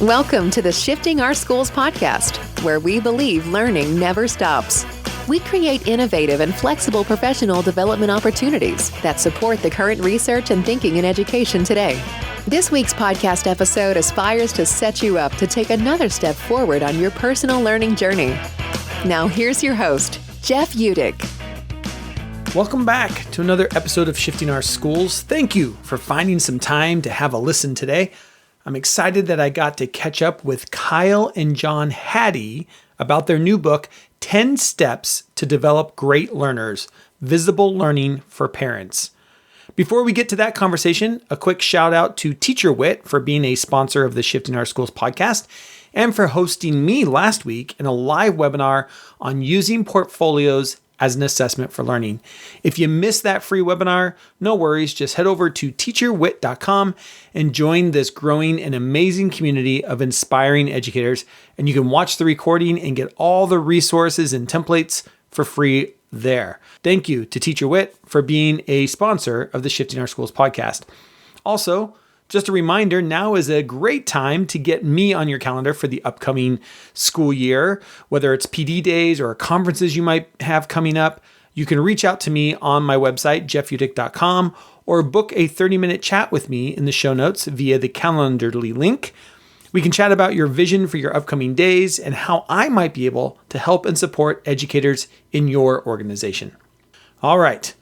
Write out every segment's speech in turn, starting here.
Welcome to the Shifting Our Schools podcast, where we believe learning never stops. We create innovative and flexible professional development opportunities that support the current research and thinking in education today. This week's podcast episode aspires to set you up to take another step forward on your personal learning journey. Now here's your host, Jeff Udick. Welcome back to another episode of Shifting Our Schools. Thank you for finding some time to have a listen today. I'm excited that I got to catch up with Kyle and John Hattie about their new book, 10 Steps to Develop Great Learners, Visible Learning for Parents. Before we get to that conversation, a quick shout out to Teacher Wit for being a sponsor of the Shifting Our Schools podcast and for hosting me last week in a live webinar on using portfolios as an assessment for learning. If you missed that free webinar, no worries, just head over to teacherwit.com and join this growing and amazing community of inspiring educators. And you can watch the recording and get all the resources and templates for free there. Thank you to Teacher Wit for being a sponsor of the Shifting Our Schools podcast. Also, just a reminder, now is a great time to get me on your calendar for the upcoming school year, whether it's PD days or conferences you might have coming up. You can reach out to me on my website, jeffudick.com, or book a 30-minute chat with me in the show notes via the Calendly link. We can chat about your vision for your upcoming days and how I might be able to help and support educators in your organization. All right.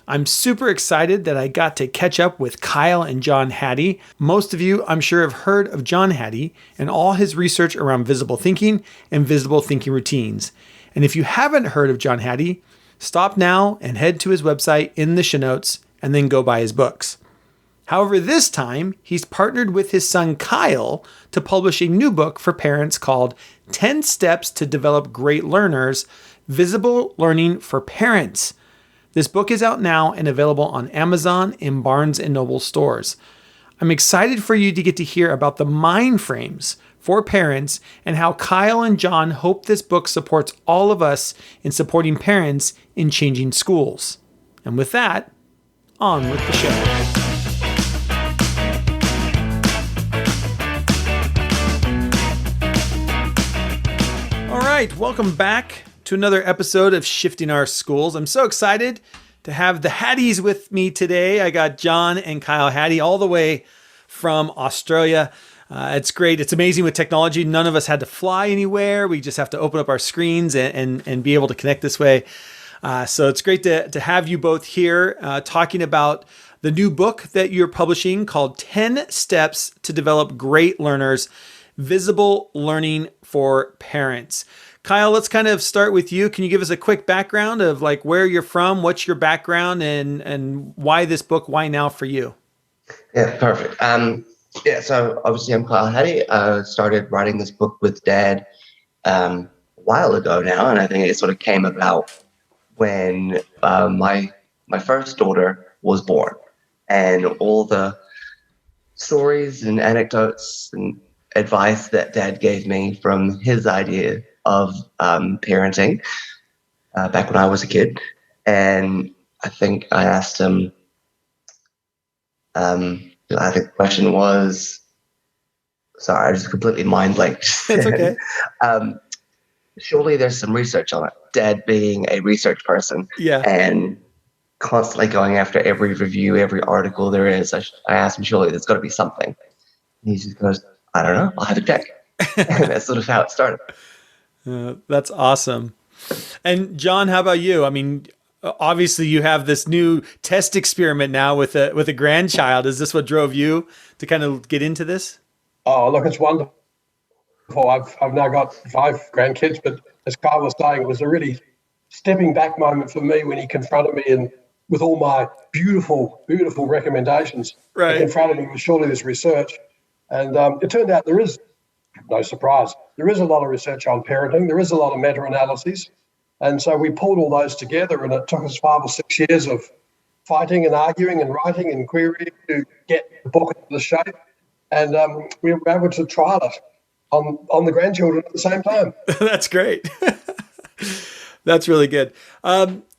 I'm super excited that I got to catch up with Kyle and John Hattie. Most of you, I'm sure, have heard of John Hattie and all his research around visible thinking and visible thinking routines. And if you haven't heard of John Hattie, stop now and head to his website in the show notes and then go buy his books. However, this time, he's partnered with his son Kyle to publish a new book for parents called 10 Steps to Develop Great Learners, Visible Learning for Parents. This book is out now and available on Amazon and Barnes & Noble stores. I'm excited for you to get to hear about the mind frames for parents and how Kyle and John hope this book supports all of us in supporting parents in changing schools. And with that, on with the show. All right, welcome back to another episode of Shifting Our Schools. I'm so excited to have the Hatties with me today. I got John and Kyle Hattie all the way from Australia. It's great. It's amazing with technology. None of us had to fly anywhere. We just have to open up our screens and be able to connect this way. So it's great to have you both here talking about the new book that you're publishing called 10 Steps to Develop Great Learners, Visible Learning for Parents. Kyle, let's kind of start with you. Can you give us a quick background of like where you're from, what's your background, and why this book, why now for you? Yeah, perfect. So obviously I'm Kyle Hattie. I started writing this book with Dad a while ago now, and I think it sort of came about when my first daughter was born, and all the stories and anecdotes and advice that Dad gave me from his idea of parenting back when I was a kid. And I think I asked him, I think the question was, sorry, I just completely mind blanked. It's okay. Surely there's some research on it. Dad being a research person, Yeah, and constantly going after every review, every article there is. I asked him, surely there's got to be something. And he just goes, I don't know, I'll have a check. And that's sort of how it started. That's awesome. And John, how about you? I mean, obviously you have this new test experiment now with a grandchild. Is this what drove you to kind of get into this? Oh, look, it's wonderful. I've now got 5 grandkids, but as Kyle was saying, it was a really stepping back moment for me when he confronted me and with all my beautiful, beautiful recommendations. Right. He confronted me with surely this research. And it turned out there is, no surprise, there is a lot of research on parenting. There is a lot of meta-analyses. And so we pulled all those together, and it took us 5 or 6 years of fighting and arguing and writing and querying to get the book into the shape. And we were able to trial it on the grandchildren at the same time. That's great. That's really good.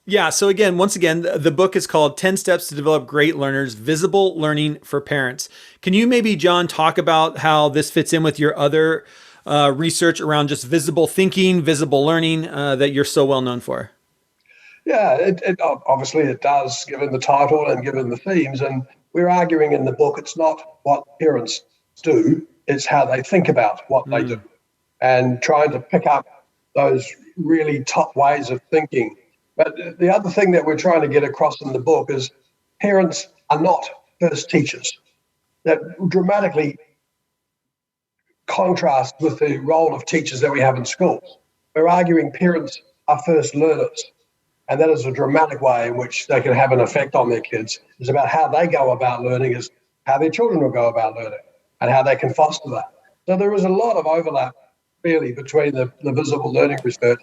Yeah. So again, once again, the book is called 10 Steps to Develop Great Learners, Visible Learning for Parents. Can you maybe, John, talk about how this fits in with your other research around just visible thinking, visible learning that you're so well known for? Yeah, obviously it does, given the title and given the themes. And we're arguing in the book it's not what parents do, it's how they think about what they do, and trying to pick up those really top ways of thinking. But the other thing that we're trying to get across in the book is parents are not first teachers. That dramatically contrasts with the role of teachers that we have in schools. We're arguing parents are first learners. And that is a dramatic way in which they can have an effect on their kids. It's about how they go about learning, is how their children will go about learning, and how they can foster that. So there is a lot of overlap, really, between the visible learning research.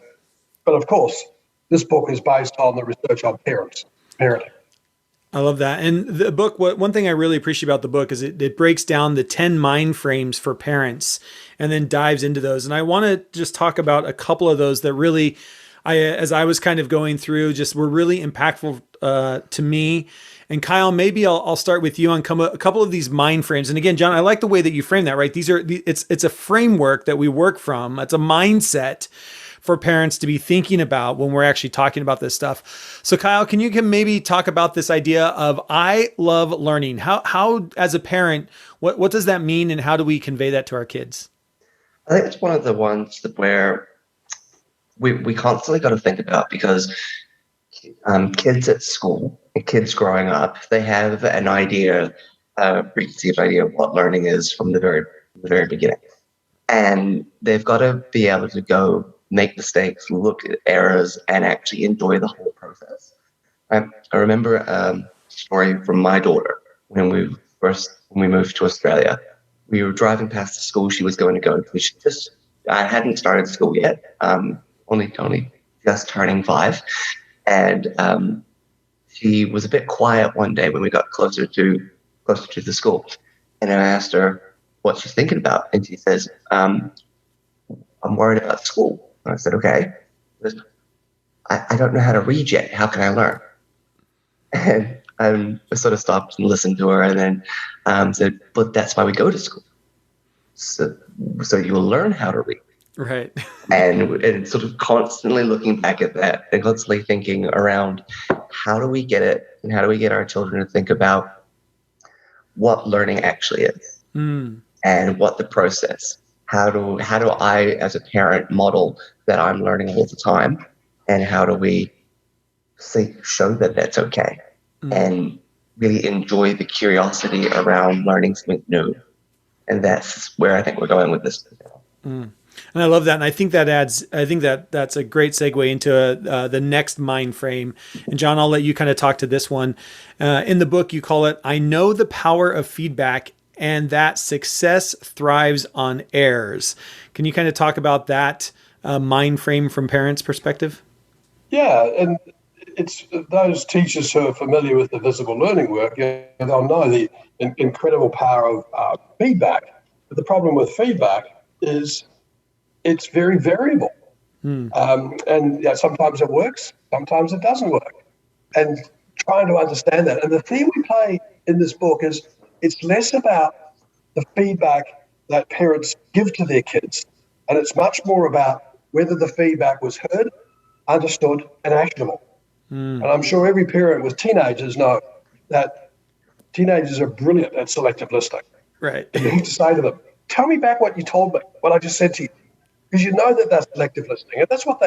But of course, this book is based on the research on parenting. I love that. And the book, one thing I really appreciate about the book is it breaks down the 10 mind frames for parents and then dives into those. And I want to just talk about a couple of those that really, as I was kind of going through, just were really impactful to me. And Kyle, maybe I'll start with you on a couple of these mind frames. And again, John, I like the way that you frame that, right? It's a framework that we work from. It's a mindset for parents to be thinking about when we're actually talking about this stuff. So Kyle, can maybe talk about this idea of I love learning? How as a parent, what does that mean, and how do we convey that to our kids? I think it's one of the ones where we constantly got to think about, because kids at school and kids growing up, they have an idea, a preconceived idea of what learning is from the very beginning. And they've got to be able to go make mistakes, look at errors, and actually enjoy the whole process. I remember a story from my daughter when we moved to Australia. We were driving past the school she was going to go to. She hadn't started school yet, only just turning 5, and she was a bit quiet one day when we got closer to the school. And I asked her what she's thinking about, and she says, "I'm worried about school." And I said, "Okay." I don't know how to read yet. How can I learn? And I sort of stopped and listened to her, and then said, "But that's why we go to school. So you will learn how to read." Right. and sort of constantly looking back at that and constantly thinking around how do we get it, and how do we get our children to think about what learning actually is, and what the process. How do I, as a parent, model that I'm learning all the time, and how do we show that that's okay, and really enjoy the curiosity around learning something new? And that's where I think we're going with this. And I love that. And I think that's a great segue into the next mind frame. And John, I'll let you kind of talk to this one. In the book, you call it, I know the power of feedback, and that success thrives on errors. Can you kind of talk about that mind frame from parents' perspective? Yeah, and it's those teachers who are familiar with the visible learning work, they'll know the incredible power of feedback. But the problem with feedback is it's very variable. And sometimes it works, sometimes it doesn't work. And trying to understand that. And the theme we play in this book is it's less about the feedback that parents give to their kids, and it's much more about whether the feedback was heard, understood, and actionable. And I'm sure every parent with teenagers know that teenagers are brilliant at selective listening. Right. And you have to say to them, tell me back what you told me, what I just said to you. Because you know that that's selective listening. And that's what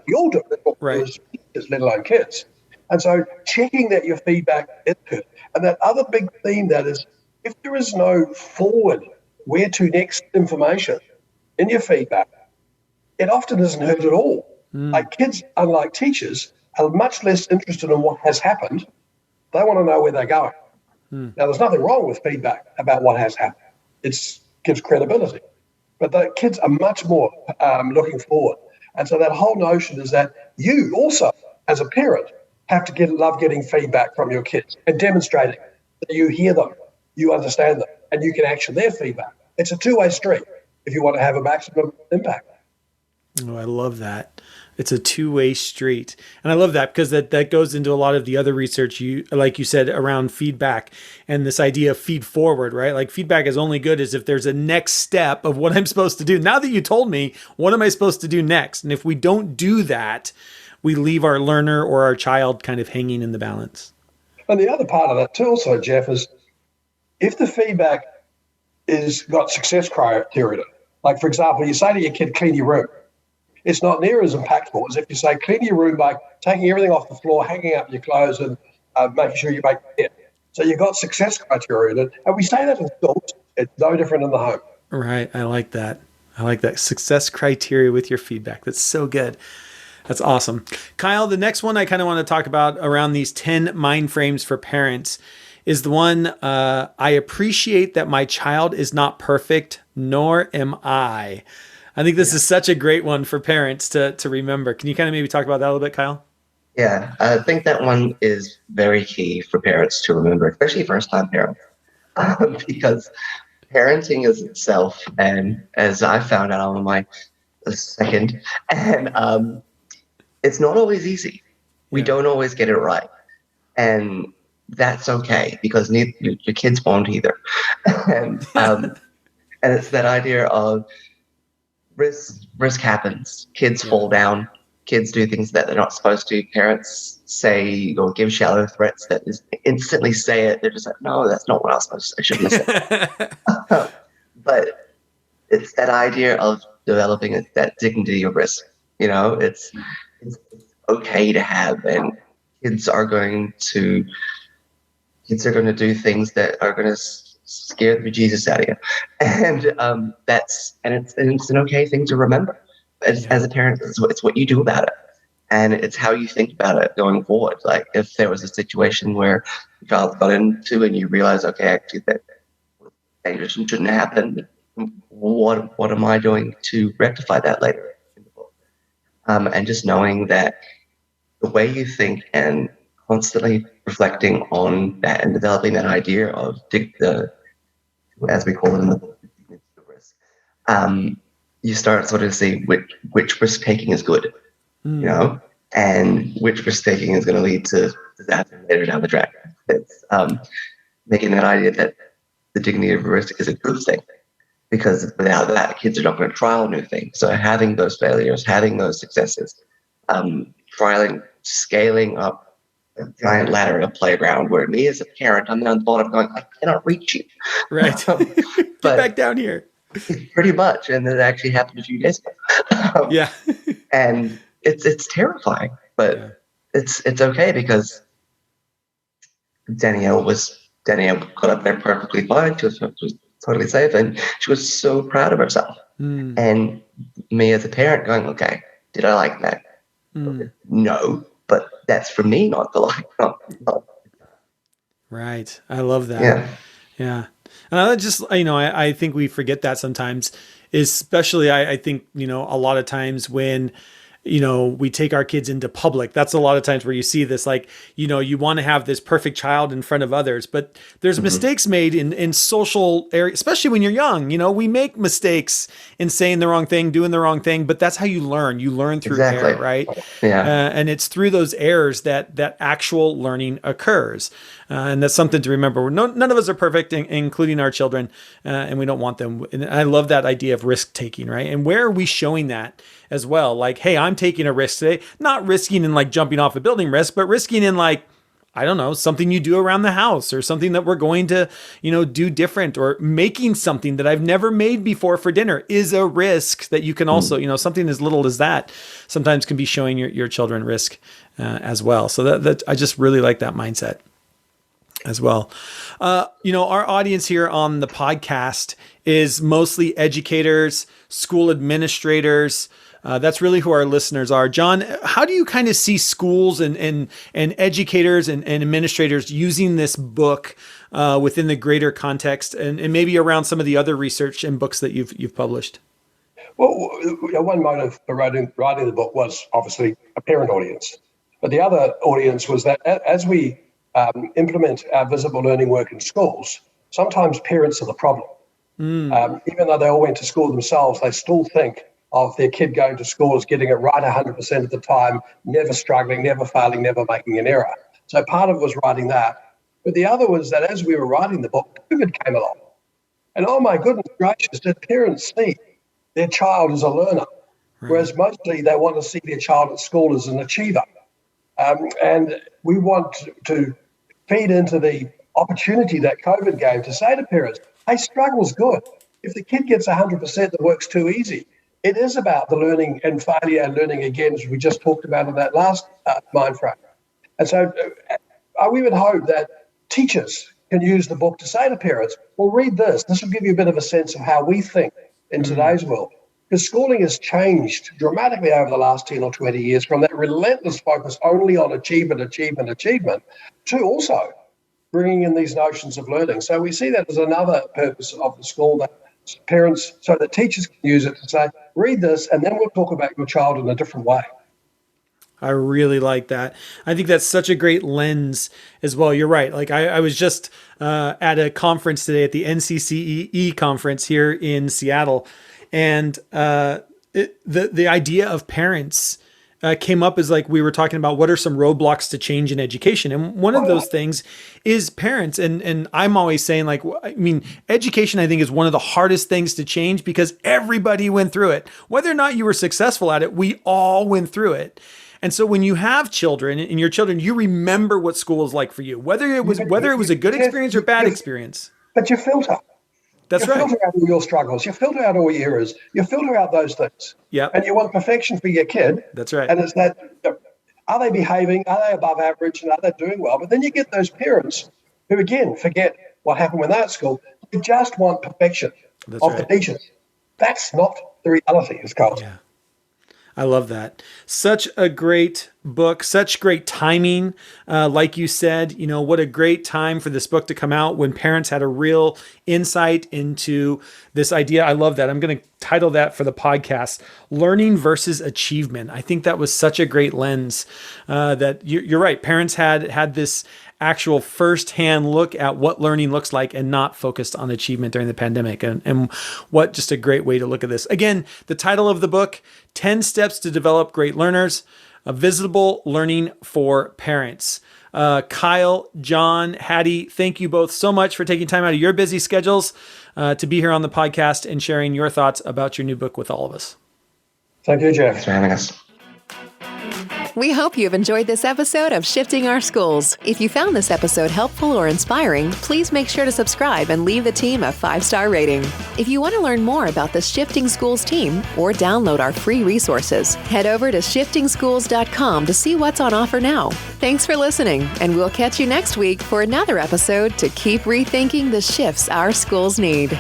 we all do. That's what we do as teachers, let alone kids. And so checking that your feedback is heard. And that other big theme that is, if there is no forward, where to next information in your feedback, it often isn't heard at all. Like kids, unlike teachers, are much less interested in what has happened. They want to know where they're going. Now, there's nothing wrong with feedback about what has happened. It gives credibility. But the kids are much more looking forward. And so that whole notion is that you also, as a parent, have to love getting feedback from your kids and demonstrating that you hear them, you understand them, and you can action their feedback. It's a two-way street if you want to have a maximum impact. Oh, I love that. It's a two-way street. And I love that because that goes into a lot of the other research like you said, around feedback and this idea of feed forward, right? Like feedback is only good as if there's a next step of what I'm supposed to do. Now that you told me, what am I supposed to do next? And if we don't do that, we leave our learner or our child kind of hanging in the balance. And the other part of that too also, Jeff, is if the feedback is got success criteria, like for example, you say to your kid, clean your room. It's not near as impactful as if you say, clean your room by taking everything off the floor, hanging up your clothes, and making sure you make bed. So you've got success criteria. And we say that in schools. It's no different in the home. Right. I like that. Success criteria with your feedback. That's so good. That's awesome. Kyle, the next one I kind of want to talk about around these 10 mind frames for parents is the one, I appreciate that my child is not perfect, nor am I. I think this is such a great one for parents to remember. Can you kind of maybe talk about that a little bit, Kyle? Yeah, I think that one is very key for parents to remember, especially first-time parents, because parenting is itself, and as I found out on my second, and it's not always easy. We don't always get it right, and that's okay because your kids won't either. And it's that idea of risk happens. Kids fall down. Kids do things that they're not supposed to. Parents say or give shallow threats that is instantly say it. They're just like, no, that's not what I was supposed to say. I shouldn't have said. But it's that idea of developing that dignity of risk. You know, it's okay to have, and kids are going to do things that are going to scare the bejesus out of you, and it's an okay thing to remember. As a parent, it's what you do about it, and it's how you think about it going forward. Like if there was a situation where the child got into and you realize, okay, actually that dangerous and shouldn't happen. What am I doing to rectify that later in the book? And just knowing that the way you think and constantly reflecting on that and developing that idea of as we call it in the book, risk. You start sort of see which risk taking is good, you know, and which risk taking is going to lead to disaster later down the track. It's making that idea that the dignity of risk is a good thing, because without that, kids are not going to trial new things. So having those failures, having those successes, scaling up a giant ladder at a playground where me as a parent, I'm on the bottom going, I cannot reach you. Right. Get back down here. Pretty much. And it actually happened a few days ago. Yeah. And it's terrifying, but it's okay because Danielle got up there perfectly fine. She was totally safe, and she was so proud of herself. And me as a parent going, okay, did I like that? No, but that's for me not to like. Not. Right. I love that. Yeah. And I think we forget that sometimes, especially I think, a lot of times when, we take our kids into public, that's a lot of times where you see this, like, you want to have this perfect child in front of others, but there's mistakes made in social areas, especially when you're young. We make mistakes in saying the wrong thing, doing the wrong thing, but that's how you learn. You learn through error, right? Yeah. And it's through those errors that actual learning occurs. And that's something to remember. None of us are perfect, including our children, and we don't want them. And I love that idea of risk taking, right? And where are we showing that as well? Like, hey, I'm taking a risk today, not risking in like jumping off a building risk, but risking in like, I don't know, something you do around the house or something that we're going to, do different, or making something that I've never made before for dinner is a risk that you can also, something as little as that sometimes can be showing your children risk as well. So that I just really like that mindset as well. Our audience here on the podcast is mostly educators, school administrators. That's really who our listeners are. John, how do you kind of see schools and educators and administrators using this book within the greater context and maybe around some of the other research and books that you've published? Well, one motive for writing the book was obviously a parent audience. But the other audience was that as we implement our visible learning work in schools, sometimes parents are the problem. Even though they all went to school themselves, they still think of their kid going to school as getting it right 100% of the time, never struggling, never failing, never making an error. So part of it was writing that. But the other was that as we were writing the book, COVID came along. And oh my goodness gracious, did parents see their child as a learner? Whereas mostly they want to see their child at school as an achiever. And we want to feed into the opportunity that COVID gave to say to parents, hey, struggle's good. If the kid gets 100%, the work's too easy. It is about the learning and failure and learning again, as we just talked about in that last mind frame. And so we would hope that teachers can use the book to say to parents, well, read this. This will give you a bit of a sense of how we think in today's world. Because schooling has changed dramatically over the last 10 or 20 years from that relentless focus only on achievement to also bringing in these notions of learning. So we see that as another purpose of the school, that parents, so that teachers can use it to say, read this, and then we'll talk about your child in a different way. I really like that. I think that's such a great lens as well. You're right. Like I was just at a conference today at the NCCEE conference here in Seattle. And the idea of parents came up as like we were talking about what are some roadblocks to change in education. And one of those things is parents. And I'm always saying like, I mean, education, I think is one of the hardest things to change because everybody went through it. Whether or not you were successful at it, we all went through it. And so when you have children and your children, you remember what school is like for you, whether it was a good experience or bad experience. But you filter. That's right. You filter out all your struggles. You filter out all your errors. You filter out those things. Yeah. And you want perfection for your kid. That's right. And it's that, are they behaving? Are they above average? And are they doing well? But then you get those parents who, again, forget what happened when they're at school. They just want perfection the teachers. That's not the reality, as Carl said. Yeah. I love that. Such a great book, such great timing. Like you said, you know, what a great time for this book to come out when parents had a real insight into this idea. I love that. I'm going to title that for the podcast, Learning versus Achievement. I think that was such a great lens that you're right. Parents had this actual firsthand look at what learning looks like and not focused on achievement during the pandemic. And what just a great way to look at this. Again, the title of the book, 10 Steps to Develop Great Learners, A Visible Learning for Parents. Kyle, John, Hattie, thank you both so much for taking time out of your busy schedules to be here on the podcast and sharing your thoughts about your new book with all of us. Thank you, Jeff. Thanks for having us. We hope you've enjoyed this episode of Shifting Our Schools. If you found this episode helpful or inspiring, please make sure to subscribe and leave the team a 5-star rating. If you want to learn more about the Shifting Schools team or download our free resources, head over to shiftingschools.com to see what's on offer now. Thanks for listening, and we'll catch you next week for another episode to keep rethinking the shifts our schools need.